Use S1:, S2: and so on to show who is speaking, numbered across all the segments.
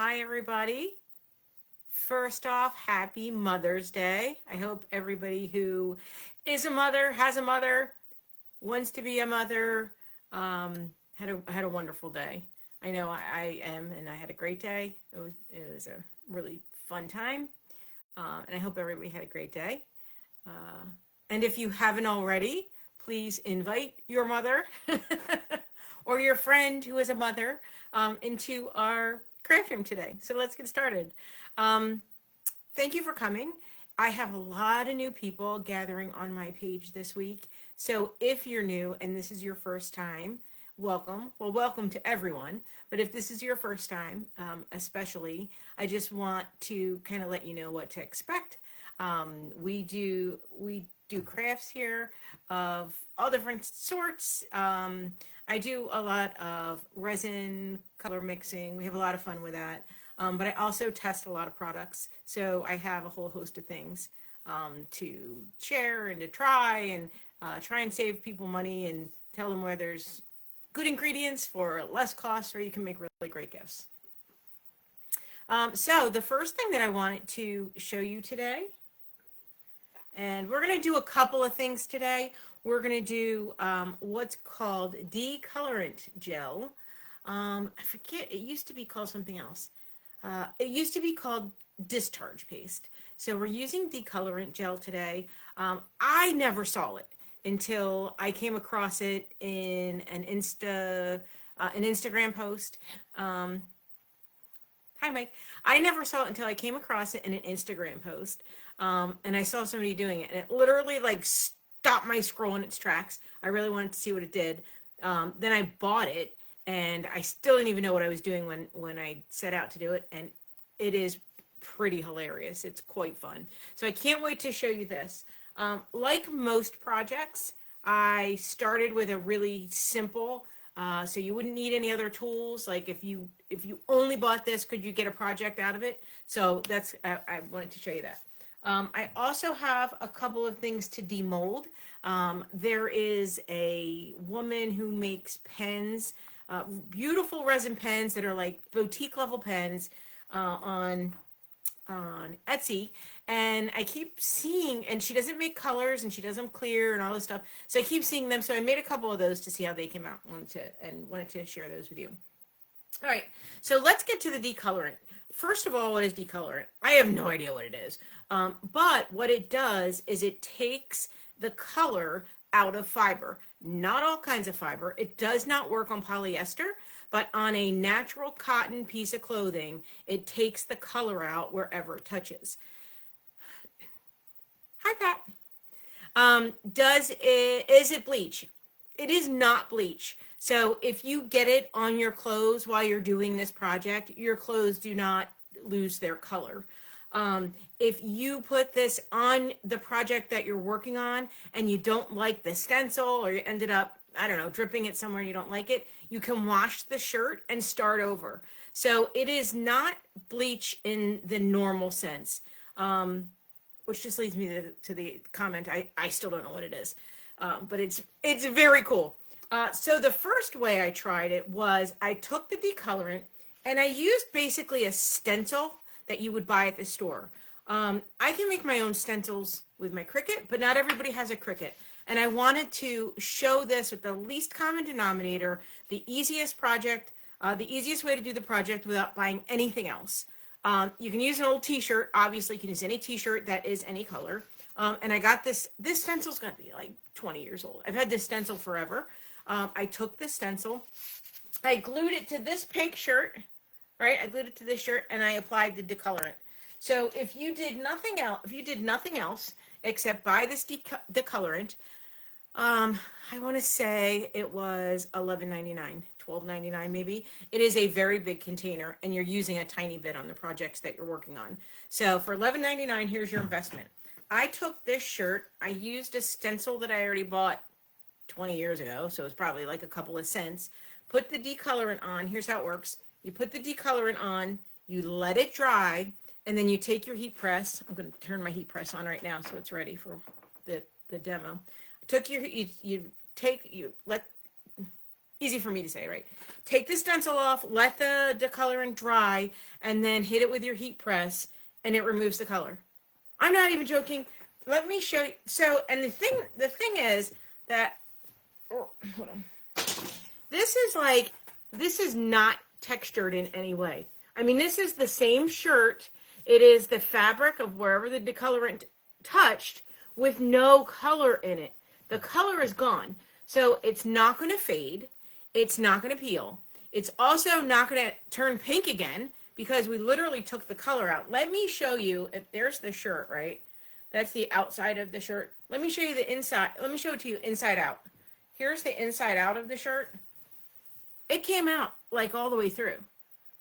S1: Hi, everybody. First off, happy Mother's Day. I hope everybody who is a mother, has a mother, wants to be a mother, had a wonderful day. I know I am, and I had a great day. It was a really fun time, and I hope everybody had a great day. Uh, and if you haven't already, please invite your mother or your friend who is a mother into our craft room today. So let's get started. Um, Thank you for coming. I have a lot of new people gathering on my page this week. So if you're new and this is your first time, welcome. Well, welcome to everyone. But if this is your first time, especially, I just want to kind of let you know what to expect. We do crafts here of all different sorts. I do a lot of resin color mixing. We have a lot of fun with that. But I also test a lot of products. So I have a whole host of things to share and to try and save people money and tell them where there's good ingredients for less cost or you can make really great gifts. So the first thing that I wanted to show you today, and we're going to do a couple of things today. We're going to do what's called deColourant gel. I forget, it used to be called something else. It used to be called discharge paste. So we're using deColourant gel today. I never saw it until I came across it in an Instagram post. Hi, Mike. I never saw it until I came across it in an Instagram post. And I saw somebody doing it, and it literally like stopped my scroll in its tracks. I really wanted to see what it did. Then I bought it, and I still didn't even know what I was doing when I set out to do it. And it is pretty hilarious. It's quite fun. So I can't wait to show you this. Like most projects, I started with a really simple. So you wouldn't need any other tools. Like if you only bought this, could you get a project out of it? So that's I wanted to show you that. I also have a couple of things to demold. There is a woman who makes pens, beautiful resin pens that are like boutique level pens on Etsy, and I keep seeing, and she doesn't make colors and she does them clear and all this stuff. So I keep seeing them. So I made a couple of those to see how they came out. Wanted to share those with you. All right, so let's get to the decolorant. First of all, what is decolorant? I have no idea what it is. But what it does is it takes the color out of fiber. Not all kinds of fiber. It does not work on polyester, but on a natural cotton piece of clothing, it takes the color out wherever it touches. Hi, Pat. Is it bleach? It is not bleach. So if you get it on your clothes while you're doing this project, your clothes do not lose their color. If you put this on the project that you're working on and you don't like the stencil or you ended up, I don't know, dripping it somewhere and you don't like it, you can wash the shirt and start over. So it is not bleach in the normal sense. Which just leads me to the comment. I still don't know what it is, but it's very cool. So the first way I tried it was I took the decolorant and I used basically a stencil that you would buy at the store. I can make my own stencils with my Cricut, but not everybody has a Cricut. And I wanted to show this with the least common denominator, the easiest project, the easiest way to do the project without buying anything else. You can use an old t-shirt. Obviously, you can use any t-shirt that is any color. And I got this stencil's going to be like 20 years old. I've had this stencil forever. I took this stencil, I glued it to this pink shirt, right? I glued it to this shirt and I applied the decolorant. So if you did nothing else except buy this decolorant, I want to say it was $11.99, $12.99 maybe. It is a very big container and you're using a tiny bit on the projects that you're working on. So for $11.99, here's your investment. I took this shirt, I used a stencil that I already bought 20 years ago, so it's probably like a couple of cents. Put the decolorant on. Here's how it works. You put the decolorant on, you let it dry, and then you take your heat press. I'm going to turn my heat press on right now so it's ready for the demo. You let easy for me to say, right? Take the stencil off, let the decolorant dry, and then hit it with your heat press, and it removes the color. I'm not even joking. Let me show you. So, and the thing is that, oh, hold on. This is not textured in any way. I mean, this is the same shirt. It is the fabric of wherever the decolorant touched with no color in it. The color is gone. So it's not going to fade. It's not going to peel. It's also not going to turn pink again because we literally took the color out. Let me show you, if there's the shirt, right? That's the outside of the shirt. Let me show you the inside. Let me show it to you inside out. Here's the inside out of the shirt. It came out like all the way through.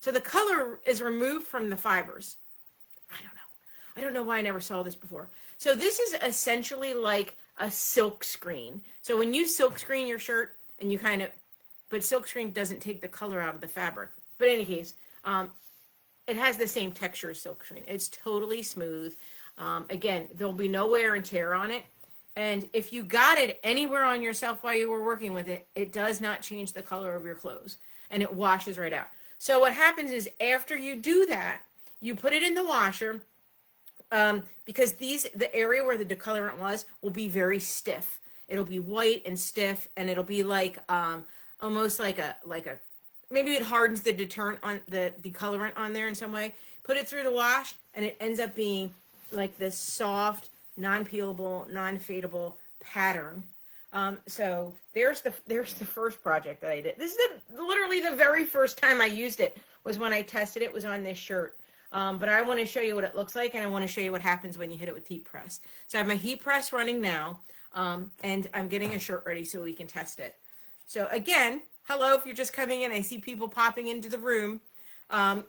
S1: So the color is removed from the fibers. I don't know why I never saw this before. So this is essentially like a silk screen. So when you silk screen your shirt and you but silk screen doesn't take the color out of the fabric. But in any case, it has the same texture as silk screen. It's totally smooth. Again, there'll be no wear and tear on it. And if you got it anywhere on yourself while you were working with it, it does not change the color of your clothes. And it washes right out. So what happens is after you do that, you put it in the washer, because the area where the decolorant was will be very stiff. It'll be white and stiff, and it'll be like almost like a maybe it hardens the deterrent on the decolorant on there in some way. Put it through the wash, and it ends up being like this soft, non-peelable, non-fadeable pattern. So there's the first project that I did. This is literally the very first time I used it was when I tested it was on this shirt. But I want to show you what it looks like, and I want to show you what happens when you hit it with heat press. So I have my heat press running now, and I'm getting a shirt ready so we can test it. So again, hello, if you're just coming in, I see people popping into the room.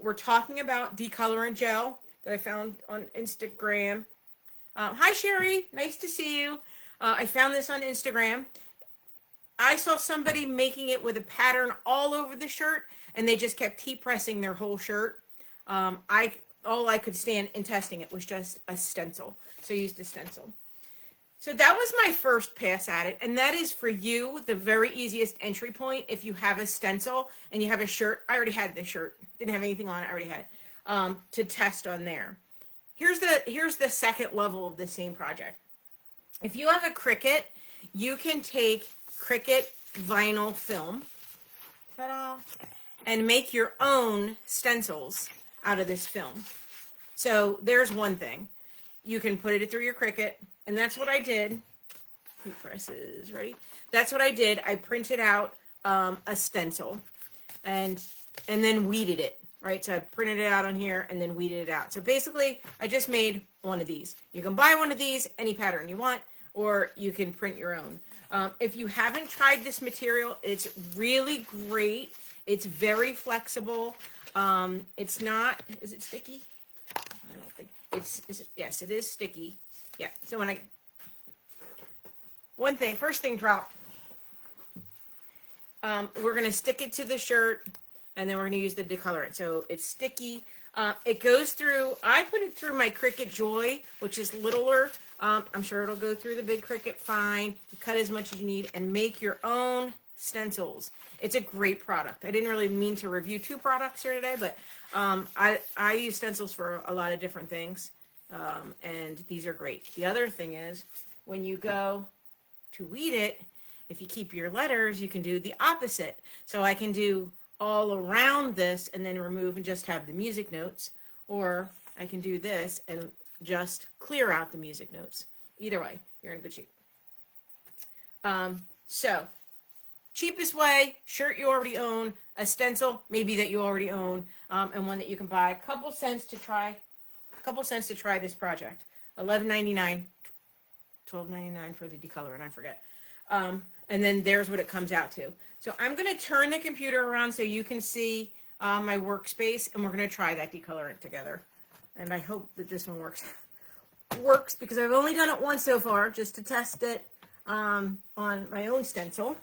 S1: We're talking about decolorant gel that I found on Instagram. Hi, Sherry. Nice to see you. I found this on Instagram. I saw somebody making it with a pattern all over the shirt, and they just kept heat pressing their whole shirt. All I could stand in testing it was just a stencil. So I used a stencil. So that was my first pass at it. And that is for you, the very easiest entry point. If you have a stencil and you have a shirt, I already had this shirt, didn't have anything on it, I already had it, to test on there. Here's the second level of the same project. If you have a Cricut, you can take Cricut vinyl film, ta-da, and make your own stencils out of this film. So there's one thing. You can put it through your Cricut, and that's what I did. Heat presses, ready? That's what I did. I printed out a stencil and then weeded it, right? So I printed it out on here and then weeded it out. So basically, I just made one of these. You can buy one of these, any pattern you want, or you can print your own. If you haven't tried this material, it's really great. It's very flexible. It's not, is it sticky? I don't think yes, it is sticky. Yeah. So first thing drop. We're going to stick it to the shirt, and then we're going to use the decolorant. So it's sticky. It goes through, I put it through my Cricut Joy, which is littler. I'm sure it'll go through the big Cricut fine. You cut as much as you need and make your own stencils. It's a great product. I didn't really mean to review two products here today, but I use stencils for a lot of different things, and these are great. The other thing is, when you go to weed it, if you keep your letters, you can do the opposite. So I can do all around this and then remove and just have the music notes, or I can do this and just clear out the music notes. Either way, you're in good shape. So cheapest way, shirt you already own, a stencil maybe that you already own, and one that you can buy. A couple cents to try this project. $11.99, $12.99 for the decolorant, I forget. And then there's what it comes out to. So I'm going to turn the computer around so you can see my workspace, and we're going to try that decolorant together. And I hope that this one works because I've only done it once so far, just to test it on my own stencil.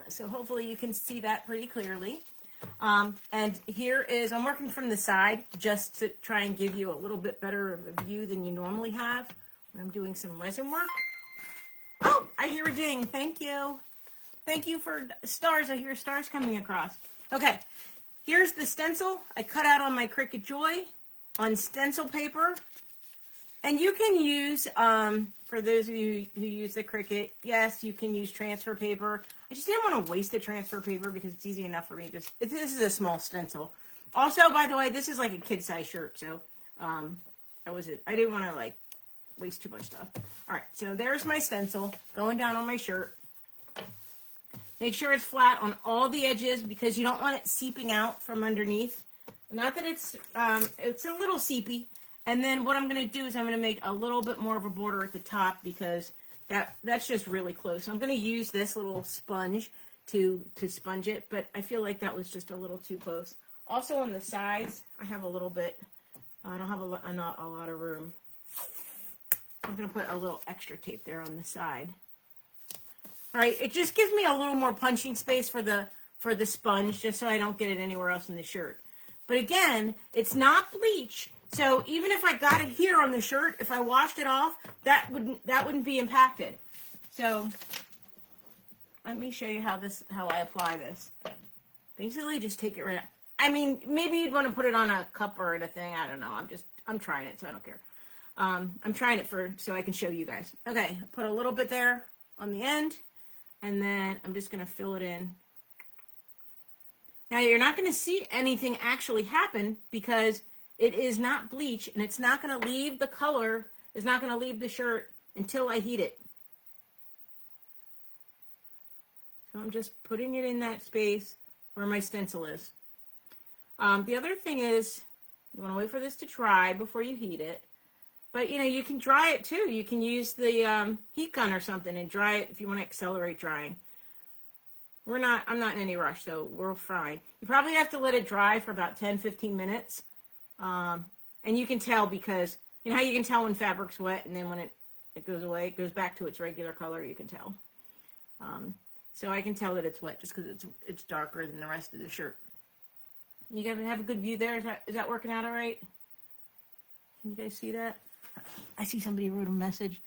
S1: So hopefully you can see that pretty clearly. And here is, I'm working from the side just to try and give you a little bit better of a view than you normally have. I'm doing some resin work. Oh, I hear a ding. Thank you. Thank you for stars. I hear stars coming across. Okay, here's the stencil I cut out on my Cricut Joy on stencil paper. And you can use, for those of you who use the Cricut, yes, you can use transfer paper. I just didn't want to waste the transfer paper because it's easy enough for me. This is a small stencil. Also, by the way, this is like a kid size shirt, so that was it. I didn't want to like waste too much stuff. All right, so there's my stencil going down on my shirt. Make sure it's flat on all the edges because you don't want it seeping out from underneath. Not that it's a little seepy. And then what I'm going to do is I'm going to make a little bit more of a border at the top because that's just really close. So I'm going to use this little sponge to sponge it, but I feel like that was just a little too close. Also on the sides, I have a little bit, I don't have not a lot of room. I'm going to put a little extra tape there on the side. All right, it just gives me a little more punching space for the sponge just so I don't get it anywhere else in the shirt. But again, it's not bleach. So even if I got it here on the shirt, if I washed it off, that wouldn't be impacted. So let me show you how I apply this. Basically, just take it right out. I mean, maybe you'd want to put it on a cup or a thing. I don't know. I'm trying it, so I don't care. I'm trying it so I can show you guys. Okay, put a little bit there on the end, and then I'm just gonna fill it in. Now you're not gonna see anything actually happen because it is not bleach, and it's not going to leave the color, it's not going to leave the shirt until I heat it. So I'm just putting it in that space where my stencil is. The other thing is, you want to wait for this to dry before you heat it. But, you know, you can dry it too. You can use the heat gun or something and dry it if you want to accelerate drying. I'm not in any rush, so we're fine. You probably have to let it dry for about 10-15 minutes. And you can tell because, you know how you can tell when fabric's wet and then when it goes away, it goes back to its regular color, you can tell. So I can tell that it's wet just because it's darker than the rest of the shirt. You guys have a good view there? Is that working out all right? Can you guys see that? I see somebody wrote a message.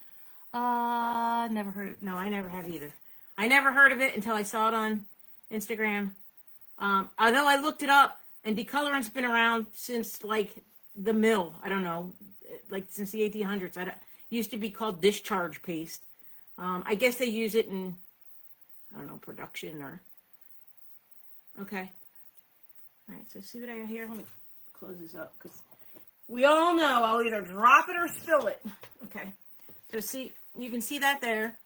S1: Never heard it. No, I never have either. I never heard of it until I saw it on Instagram. Although I looked it up, and deColourant's been around since, like, the mill. I don't know. Like, since the 1800s. It used to be called discharge paste. I guess they use it in, I don't know, production or... Okay. All right, so see what I got here? Let me close this up, because we all know I'll either drop it or spill it. Okay. So see, you can see that there.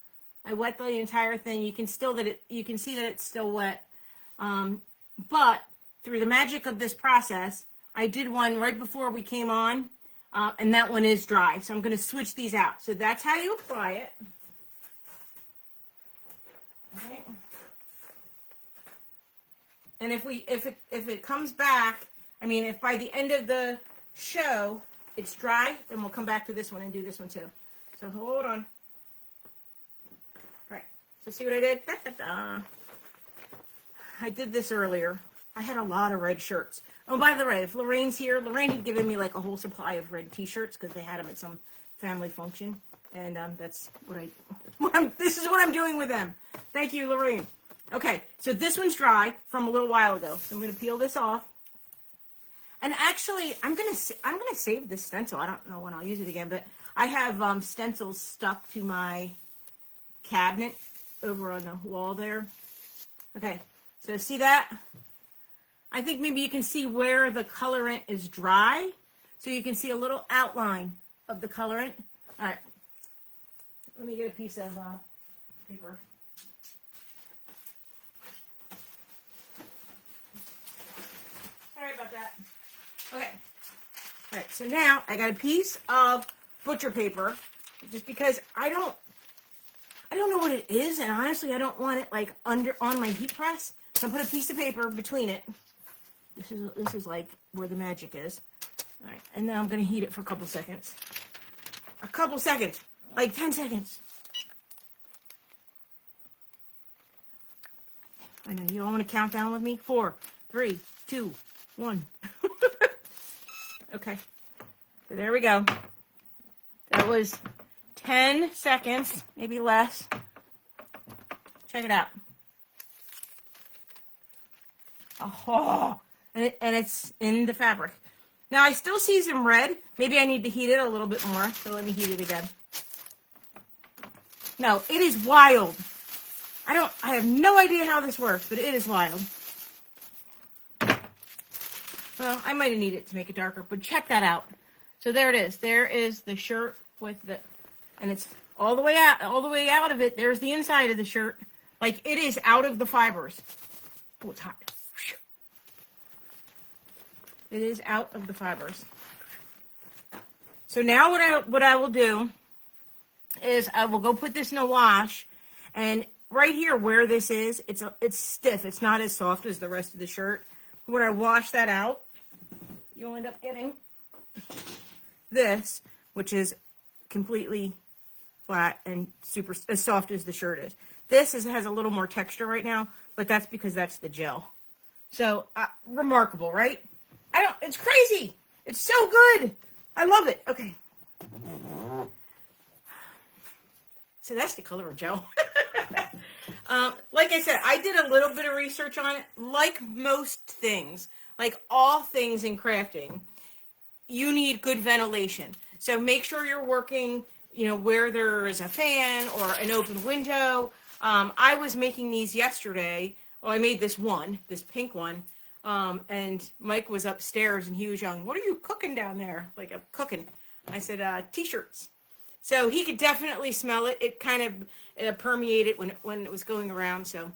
S1: I wet the entire thing. You can see that it's still wet. But through the magic of this process, I did one right before we came on, and that one is dry. So I'm going to switch these out. So that's how you apply it. Okay. And if it comes back, I mean, if by the end of the show it's dry, then we'll come back to this one and do this one too. So hold on. All right. So see what I did? Da, da, da. I did this earlier. I had a lot of red shirts. Oh, by the way, if Lorraine's here, Lorraine had given me like a whole supply of red t-shirts because they had them at some family function. And that's this is what I'm doing with them. Thank you, Lorraine. Okay, so this one's dry from a little while ago. So I'm going to peel this off. And actually, I'm going to save this stencil. I don't know when I'll use it again, but I have stencils stuck to my cabinet over on the wall there. Okay, so see that? I think maybe you can see where the colorant is dry. So you can see a little outline of the colorant. All right, let me get a piece of paper. Sorry about that. Okay. All right, so now I got a piece of butcher paper, just because I don't know what it is, and honestly, I don't want it like on my heat press. So I put a piece of paper between it. This is like where the magic is. All right, and now I'm gonna heat it for a couple seconds. A couple seconds, like 10 seconds. I know you all want to count down with me. 4, 3, 2, 1. Okay, so there we go. That was 10 seconds, maybe less. Check it out. Oh, and it's in the fabric. Now I still see some red. Maybe I need to heat it a little bit more. So let me heat it again. No, it is wild. I have no idea how this works, but it is wild. Well, I might have needed it to make it darker, but check that out. So there it is. There is the shirt with the, and it's all the way out of it. There's the inside of the shirt. Like, it is out of the fibers. Oh, it's hot. It is out of the fibers. So now what I will do is I will go put this in a wash, and right here where this is, it's stiff. It's not as soft as the rest of the shirt. When I wash that out, you'll end up getting this, which is completely flat and super as soft as the shirt is. This has a little more texture right now, but that's because that's the gel. So remarkable, right? It's crazy. It's so good. I love it. Okay. So that's the color of gel. Like I said, I did a little bit of research on it. Like most things, like all things in crafting, you need good ventilation. So make sure you're working, where there is a fan or an open window. I was making these yesterday. Well, I made this pink one. And Mike was upstairs and he was yelling, "What are you cooking down there?" Like, I'm cooking. I said, t-shirts. So he could definitely smell it. It kind of permeated when it was going around. So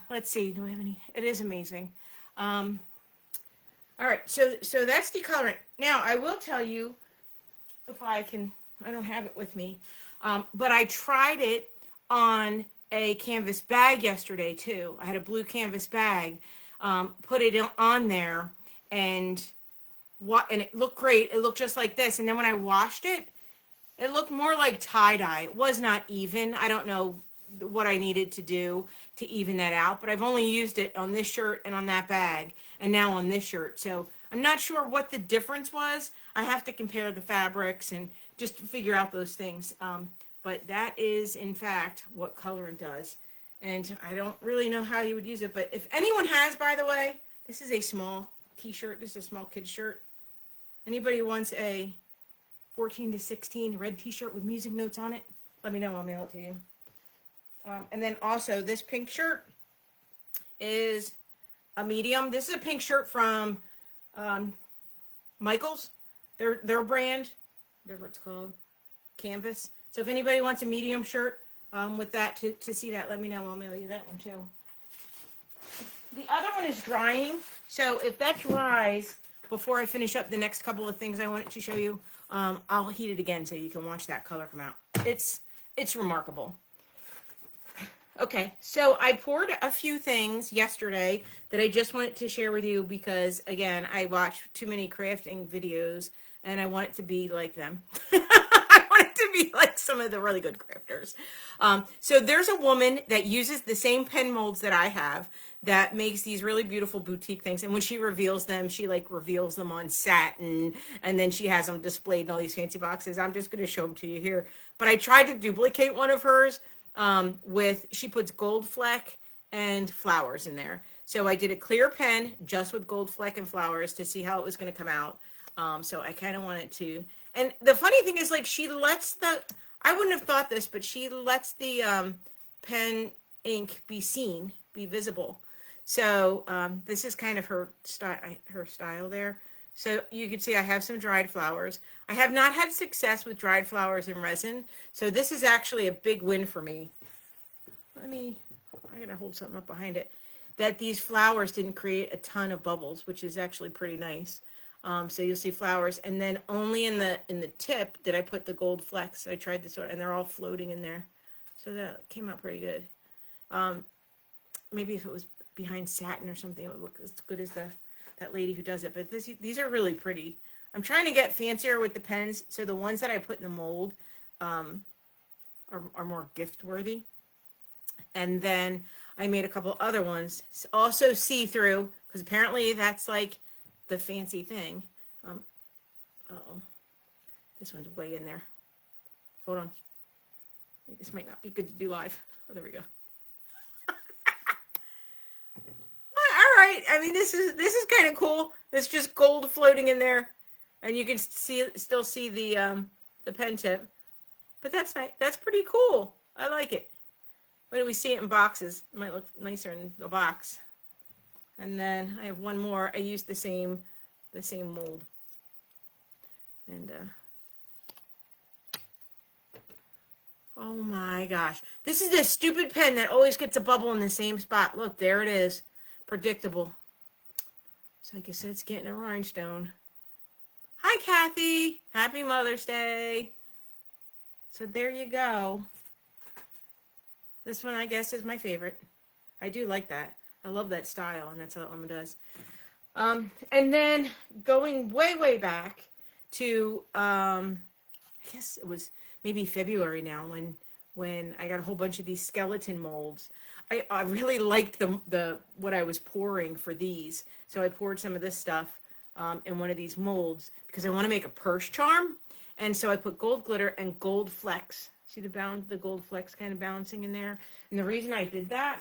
S1: let's see. Do we have any? It is amazing. All right. So that's deColourant. Now, I will tell you, if I don't have it with me, but I tried it on a canvas bag yesterday too. I had a blue canvas bag, put it on there, and it looked great. It looked just like this. And then when I washed it, it looked more like tie-dye. It was not even. I don't know what I needed to do to even that out, but I've only used it on this shirt and on that bag, and now on this shirt. So I'm not sure what the difference was. I have to compare the fabrics and just figure out those things. But that is, in fact, what Colorant does. And I don't really know how you would use it, but if anyone has, by the way, this is a small t-shirt. This is a small kid's shirt. Anybody wants a 14 to 16 red t-shirt with music notes on it, let me know. I'll mail it to you. And then also this pink shirt is a medium. This is a pink shirt from Michaels, their brand, whatever it's called, Canvas. So if anybody wants a medium shirt with that to see that, let me know. I'll mail you that one too. The other one is drying. So if that dries before I finish up the next couple of things I wanted to show you, I'll heat it again so you can watch that color come out. It's remarkable. Okay, so I poured a few things yesterday that I just wanted to share with you because, again, I watch too many crafting videos and I want it to be like them. I want it to be like some of the really good crafters. So there's a woman that uses the same pen molds that I have that makes these really beautiful boutique things. And when she reveals them, she reveals them on satin, and then she has them displayed in all these fancy boxes. I'm just going to show them to you here. But I tried to duplicate one of hers she puts gold fleck and flowers in there. So I did a clear pen just with gold fleck and flowers to see how it was going to come out. So I kind of wanted to, and the funny thing is she lets I wouldn't have thought this, but she lets the pen ink be seen, be visible. So this is kind of her style there. So you can see I have some dried flowers. I have not had success with dried flowers in resin. So this is actually a big win for me. I'm going to hold something up behind it. That these flowers didn't create a ton of bubbles, which is actually pretty nice. So you'll see flowers. And then only in the tip did I put the gold flecks. I tried this one and they're all floating in there. So that came out pretty good. Maybe if it was behind satin or something, it would look as good as that lady who does it. But these are really pretty. I'm trying to get fancier with the pens, so the ones that I put in the mold are more gift worthy. And then I made a couple other ones, also see-through, because apparently that's the fancy thing. Uh-oh, this one's way in there. Hold on. This might not be good to do live. Oh, there we go. right? I mean, this is kind of cool. It's just gold floating in there, and you can still see the pen tip. But that's nice. That's pretty cool. I like it. Wait till we see it in boxes. It might look nicer in the box. And then I have one more. I used the same mold. And oh my gosh. This is this stupid pen that always gets a bubble in the same spot. Look, there it is. Predictable. So like I said, it's getting a rhinestone. Hi, Kathy. Happy Mother's Day. So there you go. This one, I guess, is my favorite. I do like that. I love that style, and that's how Oma does. And then going way, way back to, I guess it was maybe February now when I got a whole bunch of these skeleton molds. I really liked the what I was pouring for these. So I poured some of this stuff in one of these molds because I want to make a purse charm. And so I put gold glitter and gold flecks. See the gold flecks kind of bouncing in there? And the reason I did that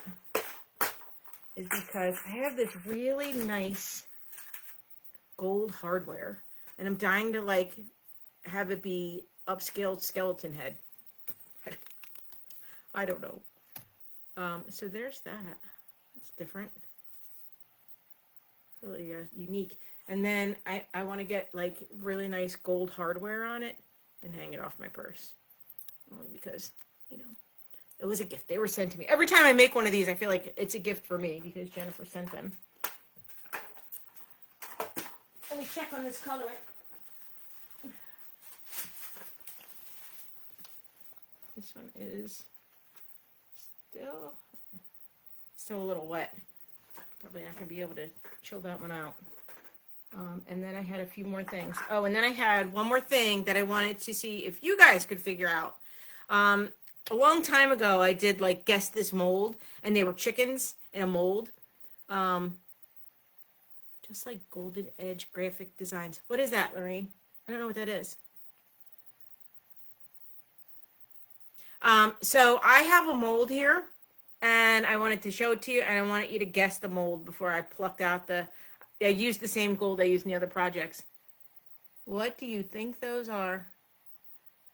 S1: is because I have this really nice gold hardware. And I'm dying to, like, have it be upscaled skeleton head. I don't know. So there's that. It's different. Really unique. And then I want to get, like, really nice gold hardware on it and hang it off my purse. Only because, you know, it was a gift. They were sent to me. Every time I make one of these, I feel like it's a gift for me because Jennifer sent them. Let me check on this color. This one is still a little wet. Probably not going to be able to chill that one out. And then I had a few more things. Oh, and then I had one more thing that I wanted to see if you guys could figure out. A long time ago, I did, like, guess this mold, and they were chickens in a mold. Just like golden edge graphic designs. What is that, Lorraine? I don't know what that is. So I have a mold here, and I wanted to show it to you, and I wanted you to guess the mold before I plucked out I used the same gold I used in the other projects. What do you think those are?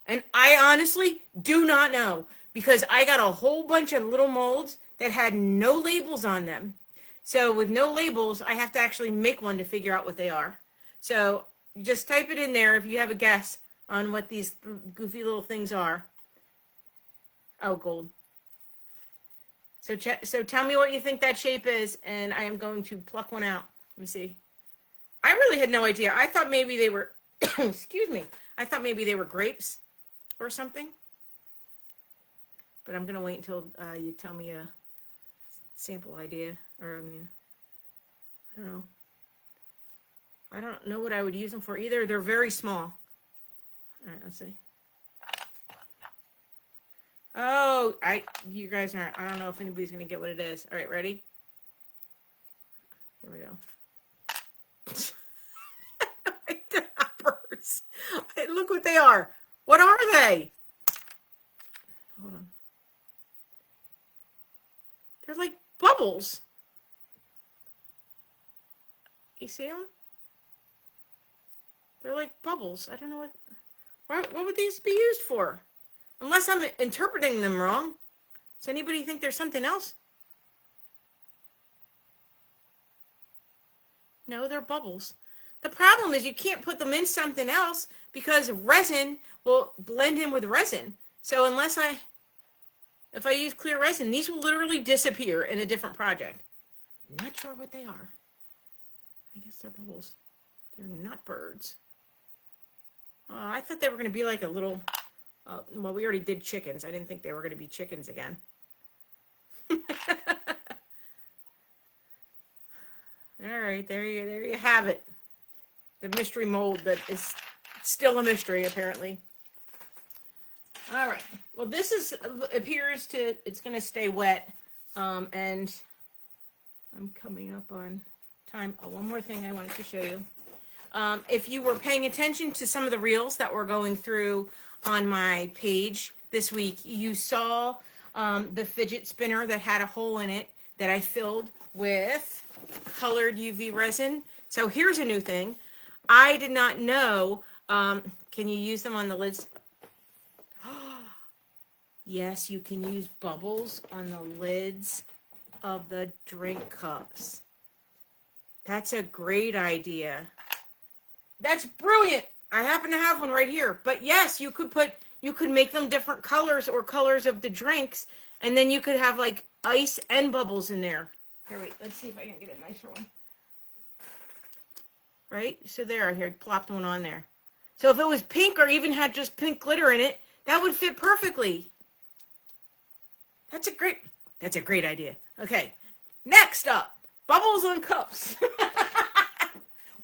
S1: And I honestly do not know, because I got a whole bunch of little molds that had no labels on them. So with no labels, I have to actually make one to figure out what they are. So just type it in there if you have a guess on what these goofy little things are. Oh, gold. So tell me what you think that shape is, and I am going to pluck one out. Let me see. I really had no idea. I thought maybe they were, excuse me, I thought maybe they were grapes or something. But I'm going to wait until you tell me a sample idea. Or, I mean, I don't know. I don't know what I would use them for either. They're very small. All right, let's see. Oh, you guys aren't, I don't know if anybody's going to get what it is. All right, ready? Here we go. Look what they are. What are they? Hold on. They're like bubbles. You see them? They're like bubbles. I don't know what would these be used for? Unless I'm interpreting them wrong. Does anybody think there's something else? No, they're bubbles. The problem is you can't put them in something else because resin will blend in with resin. So if I use clear resin, these will literally disappear in a different project. Not sure what they are. I guess they're bubbles. They're not birds. I thought they were going to be like a little, well, we already did chickens. I didn't think they were going to be chickens again. All right, there you have it. The mystery mold that is still a mystery, apparently. All right. Well, this appears it's going to stay wet. And I'm coming up on time. Oh, one more thing I wanted to show you. If you were paying attention to some of the reels that we're going through on my page this week, you saw the fidget spinner that had a hole in it that I filled with colored UV resin. So here's a new thing. I did not know, can you use them on the lids? Yes, you can use bubbles on the lids of the drink cups. That's a great idea. That's brilliant. I happen to have one right here. But yes, you could make them different colors or colors of the drinks, and then you could have like ice and bubbles in there. Here, wait, let's see if I can get a nicer one. Right? So there, here, plopped one on there. So if it was pink or even had just pink glitter in it, that would fit perfectly. That's a great idea. Okay, next up, bubbles on cups.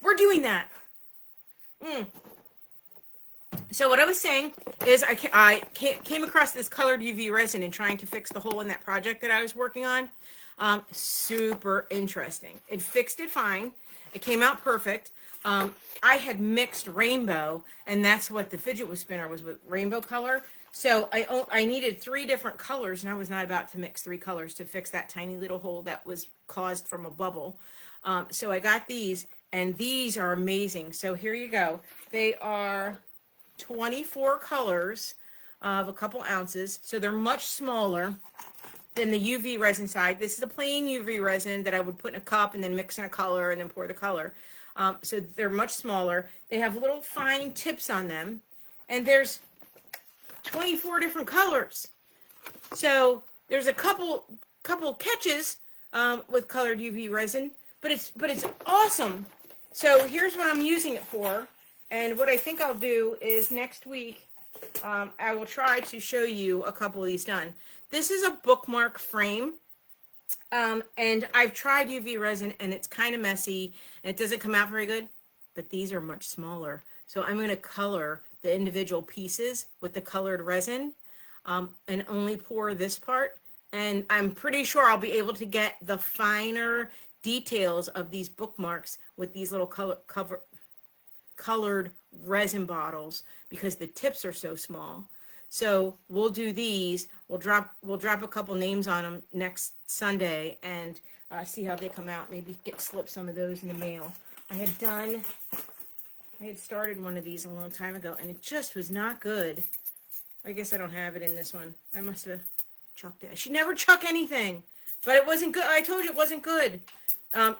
S1: We're doing that. So what I was saying is I came across this colored UV resin and trying to fix the hole in that project that I was working on. Super interesting. It fixed it fine. It came out perfect. I had mixed rainbow, and that's what the fidget spinner was, with rainbow color. So I needed 3 different colors, and I was not about to mix 3 colors to fix that tiny little hole that was caused from a bubble. So I got these, and these are amazing. So here you go. They are 24 colors of a couple ounces. So they're much smaller than the UV resin side. This is a plain UV resin that I would put in a cup and then mix in a color and then pour the color. So they're much smaller. They have little fine tips on them, and there's 24 different colors. So there's a couple catches with colored UV resin, but it's awesome. So here's what I'm using it for, and what I think I'll do is next week I will try to show you a couple of these done. This is a bookmark frame. And I've tried UV resin, and it's kind of messy, and it doesn't come out very good, but these are much smaller. So I'm going to color the individual pieces with the colored resin, and only pour this part. And I'm pretty sure I'll be able to get the finer details of these bookmarks with these little colored resin bottles, because the tips are so small. So we'll do these. We'll drop a couple names on them next Sunday and see how they come out. Maybe slip some of those in the mail. I had started one of these a long time ago, and it just was not good. I guess I don't have it in this one. I must have chucked it. I should never chuck anything, but it wasn't good. I told you it wasn't good.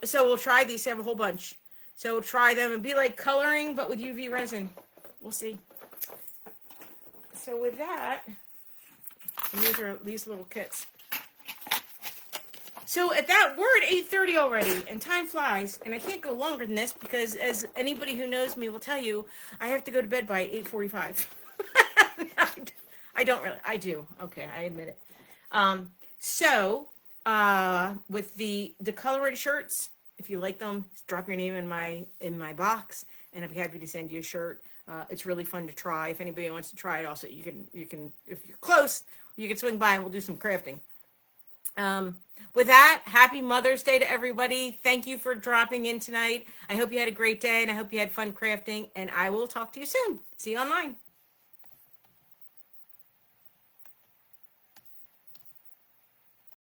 S1: So we'll try these. I have a whole bunch. So we'll try them and be like coloring, but with UV resin. We'll see. So with that, and these are these little kits. So at that, we're at 8:30 already, and time flies, and I can't go longer than this because, as anybody who knows me will tell you, I have to go to bed by 8:45. I don't really. I do. Okay, I admit it. So with the deColourant shirts, if you like them, drop your name in my box, and I'd be happy to send you a shirt. It's really fun to try. If anybody wants to try it, also you can if you're close, you can swing by and we'll do some crafting. With that, happy Mother's Day to everybody. Thank you for dropping in tonight. I hope you had a great day, and I hope you had fun crafting, and I will talk to you soon. See you online.